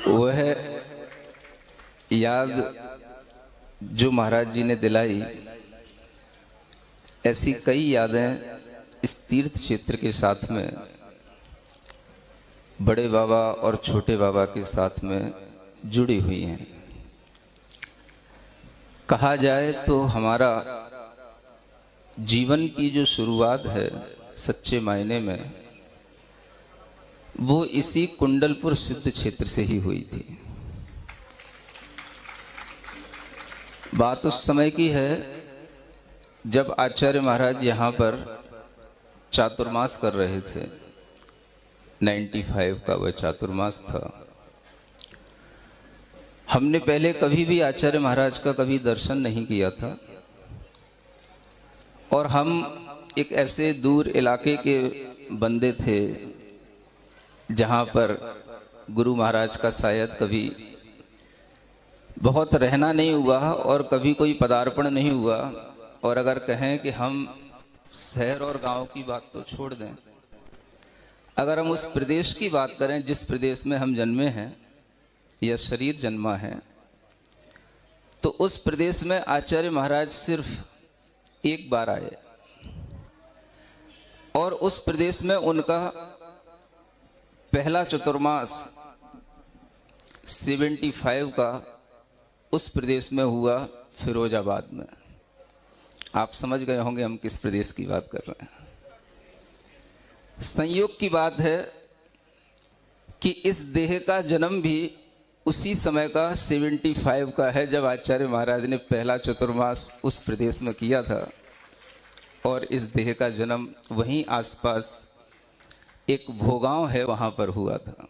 वह याद जो महाराज जी ने दिलाई, ऐसी कई यादें इस तीर्थ क्षेत्र के साथ में, बड़े बाबा और छोटे बाबा के साथ में जुड़ी हुई हैं। कहा जाए तो हमारा जीवन की जो शुरुआत है सच्चे मायने में, वो इसी कुंडलपुर सिद्ध क्षेत्र से ही हुई थी। बात उस समय की है जब आचार्य महाराज यहाँ पर चातुर्मास कर रहे थे। 95 का वह चातुर्मास था। हमने पहले कभी भी आचार्य महाराज का कभी दर्शन नहीं किया था, और हम एक ऐसे दूर इलाके के बंदे थे जहाँ पर गुरु महाराज का शायद कभी बहुत रहना नहीं हुआ और कभी कोई पदार्पण नहीं हुआ। और अगर कहें कि हम शहर और गांव की बात तो छोड़ दें, अगर हम उस प्रदेश की बात करें जिस प्रदेश में हम जन्मे हैं या शरीर जन्मा है, तो उस प्रदेश में आचार्य महाराज सिर्फ एक बार आए, और उस प्रदेश में उनका पहला चतुर्मास 75 का उस प्रदेश में हुआ, फिरोजाबाद में। आप समझ गए होंगे हम किस प्रदेश की बात कर रहे हैं। संयोग की बात है कि इस देह का जन्म भी उसी समय का 75 का है जब आचार्य महाराज ने पहला चतुर्मास उस प्रदेश में किया था, और इस देह का जन्म वहीं आसपास एक भोगांव है वहां पर हुआ था।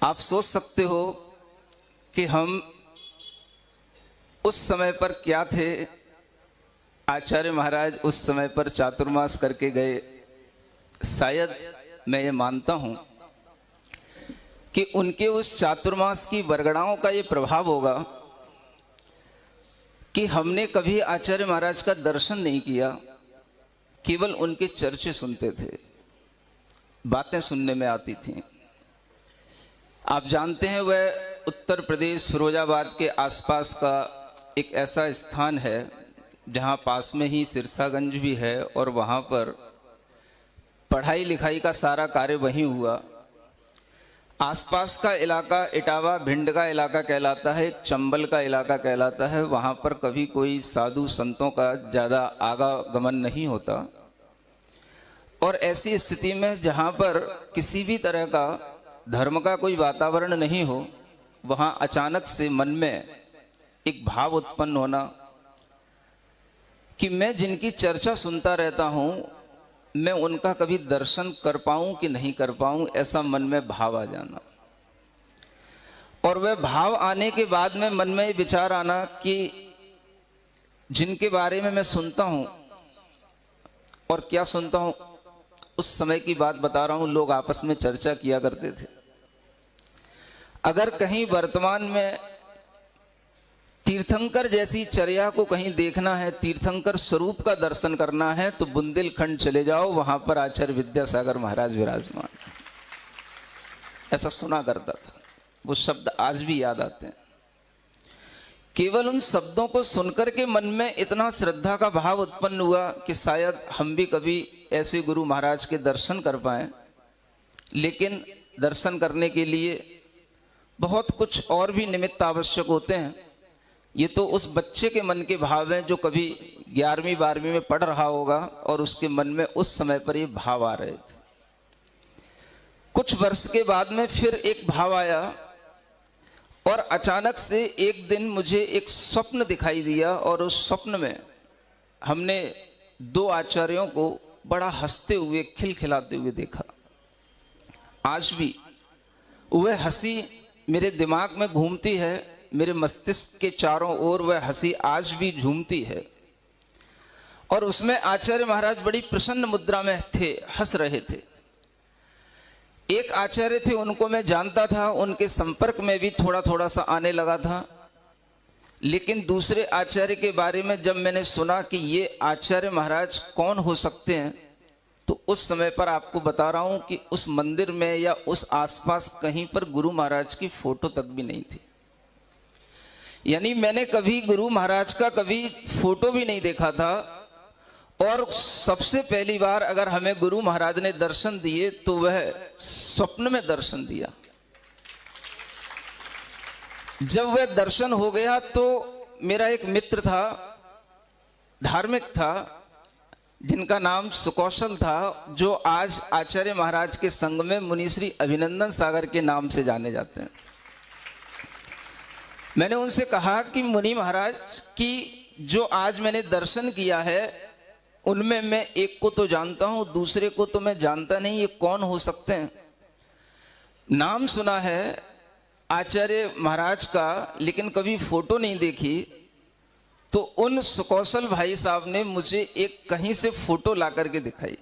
आप सोच सकते हो कि हम उस समय पर क्या थे। आचार्य महाराज उस समय पर चातुर्मास करके गए। शायद मैं ये मानता हूं कि उनके उस चातुर्मास की बरगड़ाओं का ये प्रभाव होगा कि हमने कभी आचार्य महाराज का दर्शन नहीं किया, केवल उनके चर्चे सुनते थे, बातें सुनने में आती थीं। आप जानते हैं वह उत्तर प्रदेश फिरोजाबाद के आसपास का एक ऐसा स्थान है जहां पास में ही सिरसागंज भी है, और वहां पर पढ़ाई लिखाई का सारा कार्य वहीं हुआ। आसपास का इलाका इटावा भिंड का इलाका कहलाता है, एक चंबल का इलाका कहलाता है। वहां पर कभी कोई साधु संतों का ज्यादा आवागमन नहीं होता, और ऐसी स्थिति में जहां पर किसी भी तरह का धर्म का कोई वातावरण नहीं हो, वहां अचानक से मन में एक भाव उत्पन्न होना कि मैं जिनकी चर्चा सुनता रहता हूं, मैं उनका कभी दर्शन कर पाऊं कि नहीं कर पाऊं, ऐसा मन में भाव आ जाना। और वह भाव आने के बाद में मन में विचार आना कि जिनके बारे में मैं सुनता हूं, और क्या सुनता हूं, उस समय की बात बता रहा हूं, लोग आपस में चर्चा किया करते थे। अगर कहीं वर्तमान में तीर्थंकर जैसी चर्या को कहीं देखना है, तीर्थंकर स्वरूप का दर्शन करना है, तो बुंदेलखंड चले जाओ, वहां पर आचार्य विद्यासागर महाराज विराजमान। ऐसा सुना करता था। वो शब्द आज भी याद आते हैं। केवल उन शब्दों को सुनकर के मन में इतना श्रद्धा का भाव उत्पन्न हुआ कि शायद हम भी कभी ऐसे गुरु महाराज के दर्शन कर पाए। लेकिन दर्शन करने के लिए बहुत कुछ और भी निमित्त आवश्यक होते हैं। ये तो उस बच्चे के मन के भाव हैं जो कभी 11वीं 12वीं में पढ़ रहा होगा, और उसके मन में उस समय पर ये भाव आ रहे थे। कुछ वर्ष के बाद में फिर एक भाव आया, और अचानक से एक दिन मुझे एक स्वप्न दिखाई दिया, और उस स्वप्न में हमने 2 आचार्यों को बड़ा हंसते हुए खिलखिलाते हुए देखा। आज भी वह हंसी मेरे दिमाग में घूमती है, मेरे मस्तिष्क के चारों ओर वह हंसी आज भी झूमती है। और उसमें आचार्य महाराज बड़ी प्रसन्न मुद्रा में थे, हंस रहे थे। एक आचार्य थे, उनको मैं जानता था, उनके संपर्क में भी थोड़ा थोड़ा सा आने लगा था। लेकिन दूसरे आचार्य के बारे में जब मैंने सुना कि ये आचार्य महाराज कौन हो सकते हैं, तो उस समय पर आपको बता रहा हूं कि उस मंदिर में या उस आसपास कहीं पर गुरु महाराज की फोटो तक भी नहीं थी। यानी मैंने कभी गुरु महाराज का कभी फोटो भी नहीं देखा था। और सबसे पहली बार अगर हमें गुरु महाराज ने दर्शन दिए तो वह स्वप्न में दर्शन दिया। जब वह दर्शन हो गया तो मेरा एक मित्र था, धार्मिक था, जिनका नाम सुकौशल था, जो आज आचार्य महाराज के संग में मुनिश्री अभिनंदन सागर के नाम से जाने जाते हैं। मैंने उनसे कहा कि मुनि महाराज की जो आज मैंने दर्शन किया है उनमें मैं एक को तो जानता हूं, दूसरे को तो मैं जानता नहीं, ये कौन हो सकते हैं? नाम सुना है आचार्य महाराज का लेकिन कभी फोटो नहीं देखी। तो उन सुकौशल भाई साहब ने मुझे एक कहीं से फोटो ला करके दिखाई,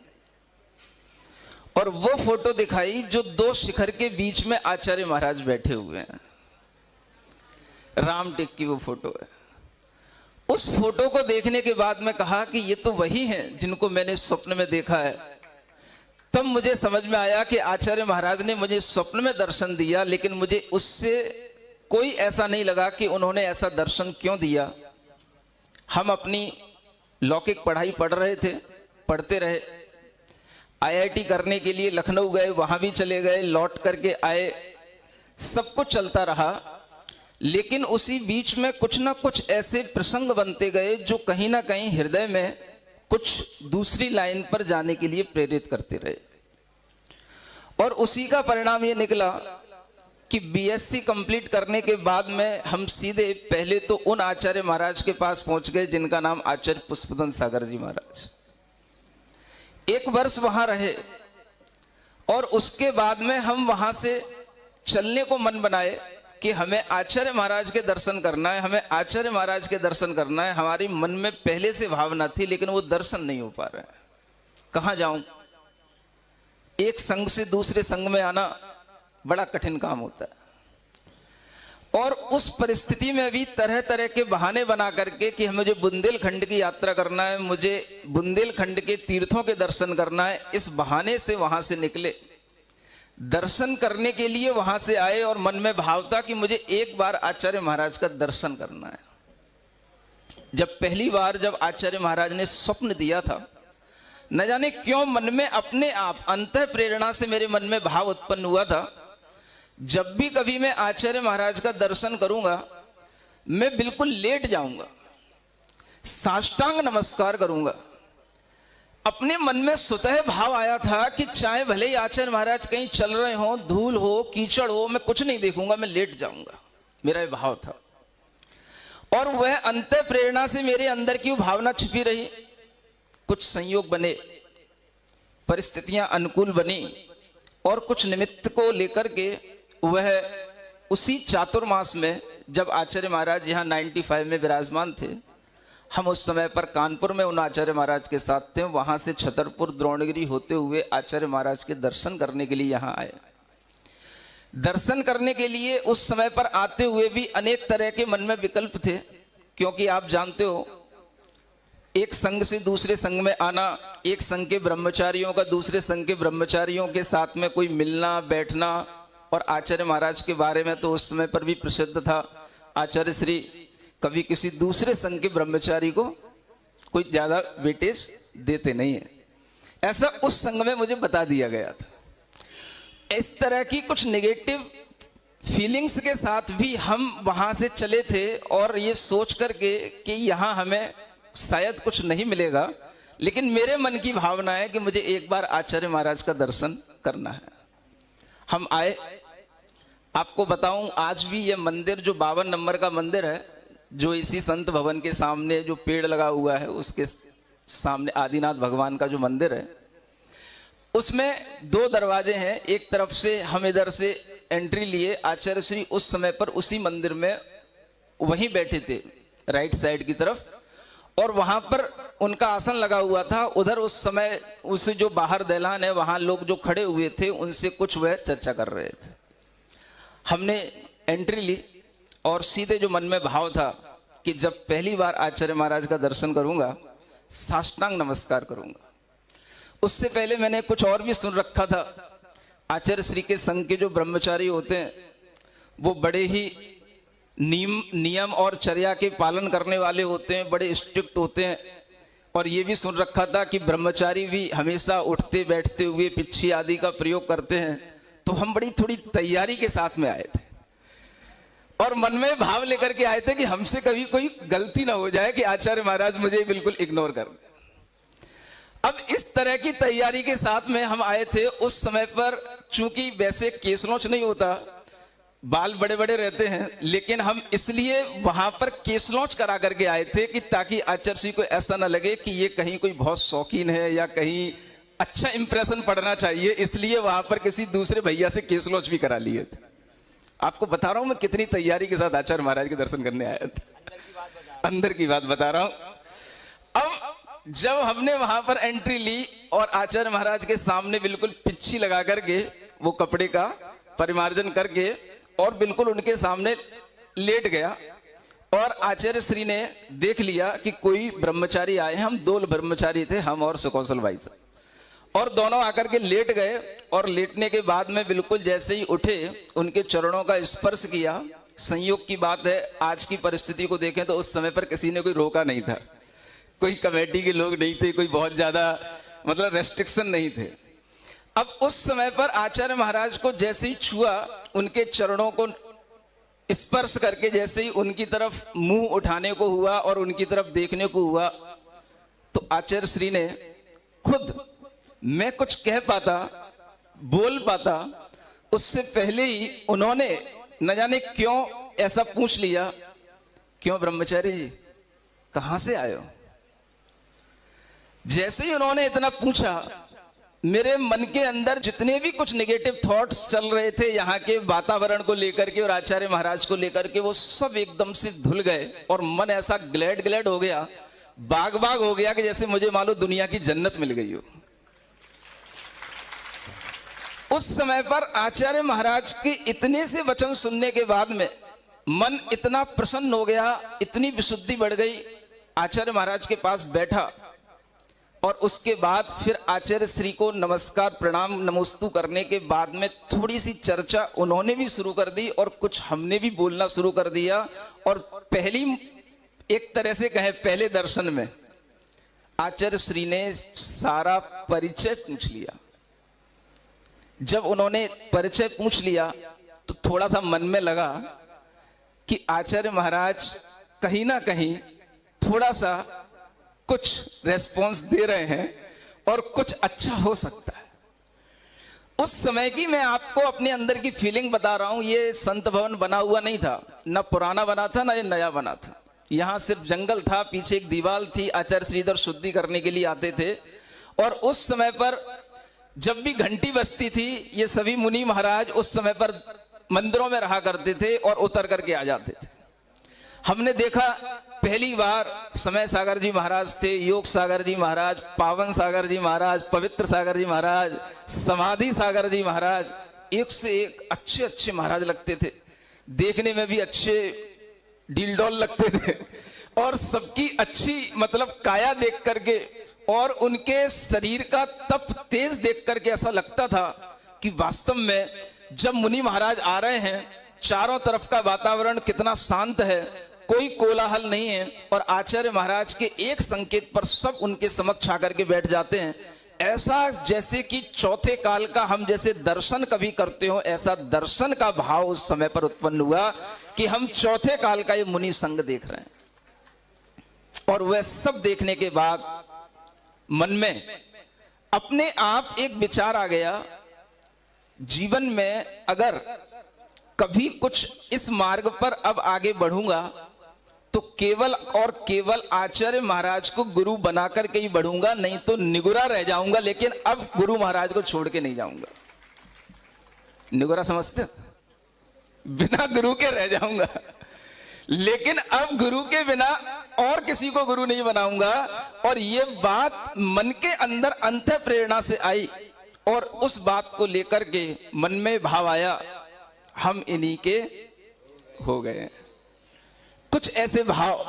और वो फोटो दिखाई जो दो शिखर के बीच में आचार्य महाराज बैठे हुए हैं। रामटेक की वो फोटो है। उस फोटो को देखने के बाद मैं कहा कि ये तो वही हैं जिनको मैंने स्वप्न में देखा है। तब मुझे समझ में आया कि आचार्य महाराज ने मुझे स्वप्न में दर्शन दिया, लेकिन मुझे उससे कोई ऐसा नहीं लगा कि उन्होंने ऐसा दर्शन क्यों दिया। हम अपनी लौकिक पढ़ाई पढ़ रहे थे, पढ़ते रहे, आईआईटी करने के लिए लखनऊ गए, वहां भी चले गए, लौट करके आए, सब कुछ चलता रहा। लेकिन उसी बीच में कुछ ना कुछ ऐसे प्रसंग बनते गए जो कहीं ना कहीं हृदय में कुछ दूसरी लाइन पर जाने के लिए प्रेरित करते रहे। और उसी का परिणाम ये निकला कि बीएससी कंप्लीट करने के बाद में हम सीधे पहले तो उन आचार्य महाराज के पास पहुंच गए जिनका नाम आचार्य पुष्पदन सागर जी महाराज। एक वर्ष वहां रहे और उसके बाद में हम वहां से चलने को मन बनाए कि हमें आचार्य महाराज के दर्शन करना है, हमें आचार्य महाराज के दर्शन करना है। हमारी मन में पहले से भावना थी, लेकिन वो दर्शन नहीं हो पा रहे हैं। कहां जाऊं? एक संघ से दूसरे संघ में आना बड़ा कठिन काम होता है। और उस परिस्थिति में भी तरह तरह के बहाने बना करके कि मुझे बुंदेलखंड की यात्रा करना है, मुझे बुंदेलखंड के तीर्थों के दर्शन करना है, इस बहाने से वहां से निकले, दर्शन करने के लिए वहां से आए। और मन में भाव था कि मुझे एक बार आचार्य महाराज का दर्शन करना है। जब पहली बार जब आचार्य महाराज ने स्वप्न दिया था, न जाने क्यों मन में अपने आप अंतः प्रेरणा से मेरे मन में भाव उत्पन्न हुआ था, जब भी कभी मैं आचार्य महाराज का दर्शन करूंगा मैं बिल्कुल लेट जाऊंगा, साष्टांग नमस्कार करूंगा। अपने मन में स्वतः भाव आया था कि चाहे भले ही आचार्य महाराज कहीं चल रहे हो, धूल हो, कीचड़ हो, मैं कुछ नहीं देखूंगा, मैं लेट जाऊंगा। मेरा ये भाव था। और वह अंतः प्रेरणा से मेरे अंदर की भावना छिपी रही। कुछ संयोग बने, परिस्थितियां अनुकूल बनी, और कुछ निमित्त को लेकर के वह उसी चातुर्मास में जब आचार्य महाराज यहाँ 95 में विराजमान थे, हम उस समय पर कानपुर में उन आचार्य महाराज के साथ थे। वहां से छतरपुर द्रोणगिरी होते हुए आचार्य महाराज के दर्शन करने के लिए यहाँ आए। दर्शन करने के लिए उस समय पर आते हुए भी अनेक तरह के मन में विकल्प थे, क्योंकि आप जानते हो एक संघ से दूसरे संघ में आना, एक संघ के ब्रह्मचारियों का दूसरे संघ के ब्रह्मचारियों के साथ में कोई मिलना बैठना। और आचार्य महाराज के बारे में तो उस समय पर भी प्रसिद्ध था, आचार्य श्री कभी किसी दूसरे संघ के ब्रह्मचारी को कोई ज्यादा वेटेज देते नहीं है, ऐसा उस संघ में मुझे बता दिया गया था। इस तरह की कुछ नेगेटिव फीलिंग्स के साथ भी हम वहां से चले थे, और ये सोच करके कि यहां हमें शायद कुछ नहीं मिलेगा, लेकिन मेरे मन की भावना है कि मुझे एक बार आचार्य महाराज का दर्शन करना है। हम आए। आपको बताऊं, आज भी ये मंदिर जो 52 नंबर का मंदिर है, जो इसी संत भवन के सामने जो पेड़ लगा हुआ है उसके सामने आदिनाथ भगवान का जो मंदिर है, उसमें 2 दरवाजे हैं। एक तरफ से हम इधर से एंट्री लिए, आचार्य श्री उस समय पर उसी मंदिर में वहीं बैठे थे राइट साइड की तरफ, और वहां पर उनका आसन लगा हुआ था। उधर उस समय उसे जो बाहर दैलान है वहां लोग जो खड़े हुए थे उनसे कुछ वह चर्चा कर रहे थे। हमने एंट्री ली और सीधे जो मन में भाव था कि जब पहली बार आचार्य महाराज का दर्शन करूंगा साष्टांग नमस्कार करूंगा। उससे पहले मैंने कुछ और भी सुन रखा था। आचार्य श्री के संघ के जो ब्रह्मचारी होते हैं वो बड़े ही नियम और चर्या के पालन करने वाले होते हैं, बड़े स्ट्रिक्ट होते हैं। और ये भी सुन रखा था कि ब्रह्मचारी भी हमेशा उठते बैठते हुए पिच्छी आदि का प्रयोग करते हैं। तो हम बड़ी थोड़ी तैयारी के साथ में आए थे और मन में भाव लेकर के आए थे कि हमसे कभी कोई गलती ना हो जाए कि आचार्य महाराज मुझे बिल्कुल इग्नोर कर दें। अब इस तरह की तैयारी के साथ में हम आए थे। उस समय पर चूंकि वैसे केसनोच नहीं होता, बाल बड़े बड़े रहते हैं, लेकिन हम इसलिए वहां पर केसलॉन्च करा करके आए थे कि ताकि आचार्य श्री को ऐसा ना लगे कि ये कहीं कोई बहुत शौकीन है या कहीं अच्छा इंप्रेशन पड़ना चाहिए, इसलिए वहां पर किसी दूसरे भैया से केसलॉन्च भी करा लिए थे। आपको बता रहा हूं मैं कितनी तैयारी के साथ आचार्य महाराज के दर्शन करने आया था। अंदर की बात बता रहा हूं। अब जब हमने वहां पर एंट्री ली और आचार्य महाराज के सामने बिल्कुल पिच्छी लगा करके वो कपड़े का परिमार्जन करके और बिल्कुल उनके सामने लेट गया और आचार्य श्री ने देख लिया कि कोई ब्रह्मचारी आए हैं। हम 2 ब्रह्मचारी थे, हम और सुकौशल भाई साहब, और दोनों आकर के लेट गए। और लेटने के बाद में बिल्कुल जैसे ही उठे उनके चरणों का स्पर्श किया। संयोग की बात है, आज की परिस्थिति को देखें तो उस समय पर किसी ने कोई रोका नहीं था, कोई कमेटी के लोग नहीं थे, कोई बहुत ज्यादा मतलब रेस्ट्रिक्शन नहीं थे। अब उस समय पर आचार्य महाराज को जैसे ही छुआ, उनके चरणों को स्पर्श करके जैसे ही उनकी तरफ मुंह उठाने को हुआ और उनकी तरफ देखने को हुआ, तो आचार्य श्री ने खुद, मैं कुछ कह पाता, बोल पाता, उससे पहले ही उन्होंने न जाने क्यों ऐसा पूछ लिया, क्यों ब्रह्मचारी जी कहां से आए हो? जैसे ही उन्होंने इतना पूछा, मेरे मन के अंदर जितने भी कुछ नेगेटिव थॉट्स चल रहे थे यहाँ के वातावरण को लेकर के और आचार्य महाराज को लेकर के, वो सब एकदम से धुल गए और मन ऐसा ग्लैड हो गया, बाग हो गया कि जैसे मुझे मालूम दुनिया की जन्नत मिल गई हो। उस समय पर आचार्य महाराज के इतने से वचन सुनने के बाद में मन इतना प्रसन्न हो गया, इतनी विशुद्धि बढ़ गई। आचार्य महाराज के पास बैठा और उसके बाद फिर आचार्य श्री को नमस्कार प्रणाम नमोस्तु करने के बाद में थोड़ी सी चर्चा उन्होंने भी शुरू कर दी और कुछ हमने भी बोलना शुरू कर दिया। और पहली, एक तरह से कहे पहले दर्शन में आचार्य श्री ने सारा परिचय पूछ लिया। जब उन्होंने परिचय पूछ लिया तो थोड़ा सा मन में लगा कि आचार्य महाराज कहीं ना कहीं थोड़ा सा कुछ रेस्पॉन्स दे रहे हैं और कुछ अच्छा हो सकता है। उस समय की मैं आपको अपने अंदर की फीलिंग बता रहा हूं। ये संत भवन बना हुआ नहीं था, ना पुराना बना था ना ये नया बना था। यहां सिर्फ जंगल था, पीछे एक दीवार थी। आचार्य श्री इधर शुद्धि करने के लिए आते थे और उस समय पर जब भी घंटी बजती थी, ये सभी मुनि महाराज उस समय पर मंदिरों में रहा करते थे और उतर करके आ जाते थे। हमने देखा पहली बार समय सागर जी महाराज थे, योग सागर जी महाराज, पावन सागर जी महाराज, पवित्र सागर जी महाराज, समाधि सागर जी महाराज, एक से एक अच्छे अच्छे महाराज लगते थे, देखने में भी अच्छे डीलडॉल लगते थे और सबकी अच्छी मतलब काया देख करके और उनके शरीर का तप तेज देख करके ऐसा लगता था कि वास्तव में जब मुनि महाराज आ रहे हैं, चारों तरफ का वातावरण कितना शांत है, कोई कोलाहल नहीं है और आचार्य महाराज के एक संकेत पर सब उनके समक्ष आकर के बैठ जाते हैं। ऐसा जैसे कि चौथे काल का हम जैसे दर्शन कभी करते हो, ऐसा दर्शन का भाव उस समय पर उत्पन्न हुआ कि हम चौथे काल का ये मुनि संग देख रहे हैं। और वह सब देखने के बाद मन में अपने आप एक विचार आ गया, जीवन में अगर कभी कुछ इस मार्ग पर अब आगे बढ़ूंगा तो केवल और केवल आचार्य महाराज को गुरु बनाकर के ही बढ़ूंगा, नहीं तो निगुरा रह जाऊंगा। लेकिन अब गुरु महाराज को छोड़ के नहीं जाऊंगा। निगुरा समझते हो? बिना गुरु के रह जाऊंगा, लेकिन अब गुरु के बिना और किसी को गुरु नहीं बनाऊंगा। और ये बात मन के अंदर अंतः प्रेरणा से आई और उस बात को लेकर के मन में भाव आया, हम इन्हीं के हो गए। कुछ ऐसे भाव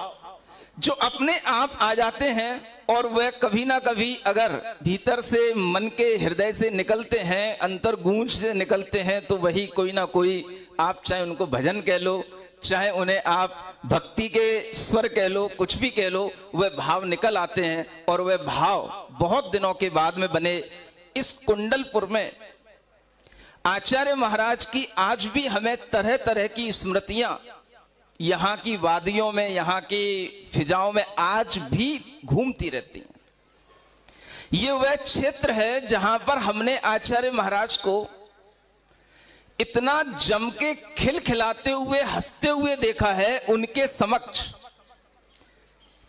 जो अपने आप आ जाते हैं और वह कभी ना कभी अगर भीतर से मन के हृदय से निकलते हैं, अंतर गूंज से निकलते हैं, तो वही कोई ना कोई, आप चाहे उनको भजन कह लो, चाहे उन्हें आप भक्ति के स्वर कह लो, कुछ भी कह लो, वह भाव निकल आते हैं। और वह भाव बहुत दिनों के बाद में बने। इस कुंडलपुर में आचार्य महाराज की आज भी हमें तरह तरह की स्मृतियां यहाँ की वादियों में, यहाँ की फिजाओं में आज भी घूमती रहती हैं। ये वह क्षेत्र है जहां पर हमने आचार्य महाराज को इतना जम के खिलखिलाते हुए, हंसते हुए देखा है उनके समक्ष।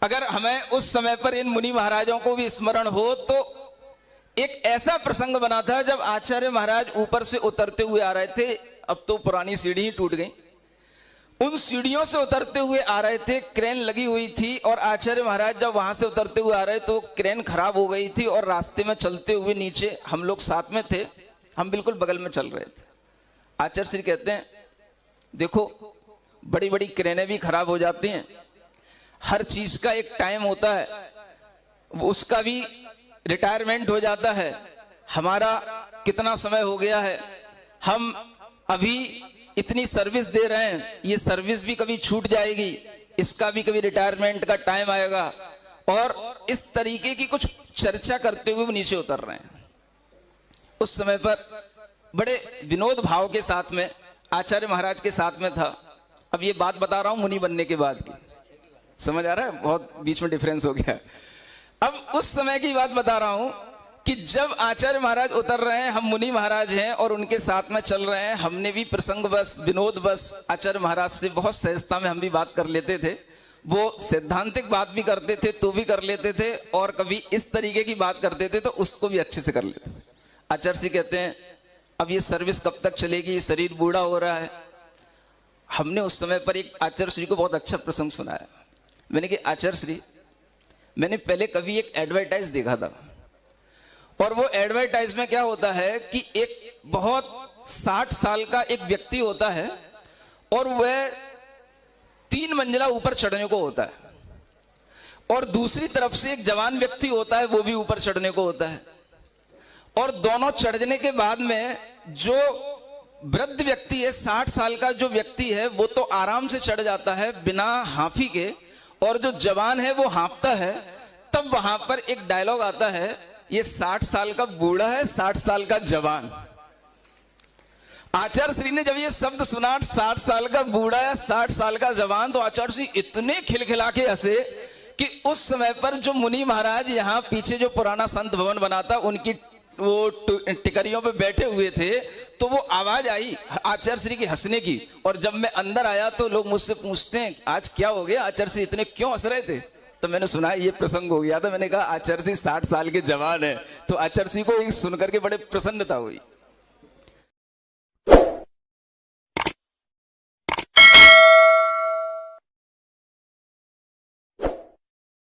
अगर हमें उस समय पर इन मुनि महाराजों को भी स्मरण हो तो एक ऐसा प्रसंग बना था जब आचार्य महाराज ऊपर से उतरते हुए आ रहे थे। अब तो पुरानी सीढ़ी ही टूट गई। उन सीढ़ियों से उतरते हुए आ रहे थे, क्रेन लगी हुई थी, और आचार्य महाराज जब वहां से उतरते हुए आ रहे तो क्रेन खराब हो गई थी और रास्ते में चलते हुए नीचे हम लोग साथ में थे, हम बिल्कुल बगल में चल रहे थे। आचार्य श्री कहते हैं, देखो बड़ी बड़ी क्रेनें भी खराब हो जाती हैं, हर चीज का एक टाइम होता है, उसका भी रिटायरमेंट हो जाता है। हमारा कितना समय हो गया है, हम अभी इतनी सर्विस दे रहे हैं, ये सर्विस भी कभी छूट जाएगी, इसका भी कभी रिटायरमेंट का टाइम आएगा। और इस तरीके की कुछ चर्चा करते हुए वो नीचे उतर रहे हैं। उस समय पर बड़े विनोद भाव के साथ में आचार्य महाराज के साथ में था। अब ये बात बता रहा हूं मुनि बनने के बाद की, समझ आ रहा है, बहुत बीच में डिफरेंस हो गया। अब उस समय की बात बता रहा हूं कि जब आचार्य महाराज उतर रहे हैं, हम मुनि महाराज हैं और उनके साथ में चल रहे हैं। हमने भी प्रसंग बस, विनोद बस आचार्य महाराज से बहुत सहजता में हम भी बात कर लेते थे। वो सैद्धांतिक बात भी करते थे तो भी कर लेते थे, और कभी इस तरीके की बात करते थे तो उसको भी अच्छे से कर लेते थे। आचार्य श्री कहते हैं, अब ये सर्विस कब तक चलेगी, शरीर बूढ़ा हो रहा है। हमने उस समय पर एक आचार्य श्री को बहुत अच्छा प्रसंग सुनाया। मैंने कहा, आचार्य श्री, मैंने पहले कभी एक एडवर्टाइज देखा था, और वो एडवर्टाइज में क्या होता है कि एक बहुत 60 साल का एक व्यक्ति होता है और वह 3 मंजिला ऊपर चढ़ने को होता है, और दूसरी तरफ से एक जवान व्यक्ति होता है, वो भी ऊपर चढ़ने को होता है। और दोनों चढ़ने के बाद में जो वृद्ध व्यक्ति है, 60 साल का जो व्यक्ति है, वो तो आराम से चढ़ जाता है बिना हाफी के, और जो जवान है वो हाँफता है। तब वहां पर एक डायलॉग आता है, ये 60 साल का बूढ़ा है, 60 साल का जवान। आचार्य श्री ने जब ये शब्द सुना, 60 साल का बूढ़ा है, 60 साल का जवान, तो आचार्य श्री इतने खिलखिला के हंसे कि उस समय पर जो मुनि महाराज यहाँ पीछे जो पुराना संत भवन बना था, उनकी वो टिकरियों पे बैठे हुए थे, तो वो आवाज आई आचार्य श्री की हंसने की। और जब मैं अंदर आया तो लोग मुझसे पूछते हैं, आज क्या हो गया, आचार्य श्री इतने क्यों हंस रहे थे? तो मैंने सुना ये प्रसंग हो गया था। मैंने कहा, आचार्य श्री 60 साल के जवान है। तो आचार्य श्री को सुनकर के बड़े प्रसन्नता हुई।